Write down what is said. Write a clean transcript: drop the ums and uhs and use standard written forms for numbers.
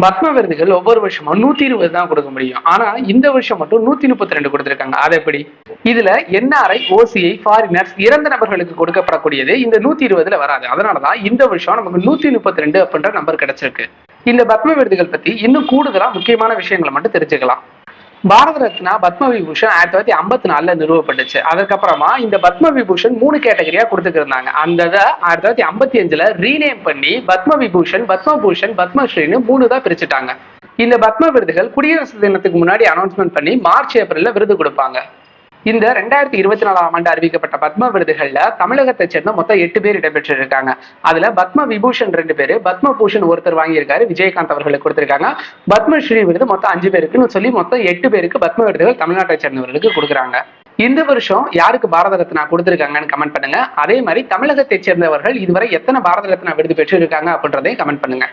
பத்ம விருதுகள் ஒவ்வொரு வருஷமும் 120 தான் கொடுக்க முடியும். ஆனா இந்த வருஷம் மட்டும் 132 கொடுத்திருக்காங்க. அது எப்படி? இதுல என்ஆர்ஐ, ஓசிஐ, ஃபாரினர்ஸ், இறந்த நபர்களுக்கு கொடுக்கப்படக்கூடியது இந்த 120ல வராது. அதனாலதான் இந்த வருஷம் நமக்கு 132 அப்படின்ற நம்பர் கிடைச்சிருக்கு. இந்த பத்ம விருதுகள் பத்தி இன்னும் கூடுதலா முக்கியமான விஷயங்களை மட்டும் தெரிஞ்சுக்கலாம். பாரத ரத்னா, பத்ம விபூஷன் 1954 நிறுவப்பட்டுச்சு. அதுக்கப்புறமா இந்த பத்ம விபூஷன் 3 கேட்டகரியா கொடுத்துருந்தாங்க. அந்த 1955 ரீநேம் பண்ணி பத்ம விபூஷன், பத்மபூஷன், பத்மஸ்ரீன்னு 3 தான் பிரிச்சுட்டாங்க. இந்த பத்ம விருதுகள் குடியரசு தினத்துக்கு முன்னாடி அனௌன்ஸ்மெண்ட் பண்ணி மார்ச், ஏப்ரல்ல விருது கொடுப்பாங்க. இந்த 2024ஆம் ஆண்டு அறிவிக்கப்பட்ட பத்ம விருதுகள்ல தமிழகத்தை சேர்ந்த மொத்தம் 8 பேர் இடம்பெற்றிருக்காங்க. அதுல பத்ம விபூஷன் 2 பேரு, பத்மபூஷன் ஒருத்தர் வாங்கியிருக்காரு, விஜயகாந்த் அவர்களுக்கு கொடுத்திருக்காங்க. பத்மஸ்ரீ விருது மொத்தம் 5 பேருக்குன்னு சொல்லி மொத்தம் 8 பேருக்கு பத்ம விருதுகள் தமிழ்நாட்டை சேர்ந்தவர்களுக்கு கொடுக்குறாங்க. இந்த வருஷம் யாருக்கு பாரத ரத்னா கொடுத்திருக்காங்கன்னு கமெண்ட் பண்ணுங்க. அதே மாதிரி தமிழகத்தை சேர்ந்தவர்கள் இதுவரை எத்தனை பாரத ரத்னா விருது பெற்றிருக்காங்க அப்படின்றதையும் கமெண்ட் பண்ணுங்க.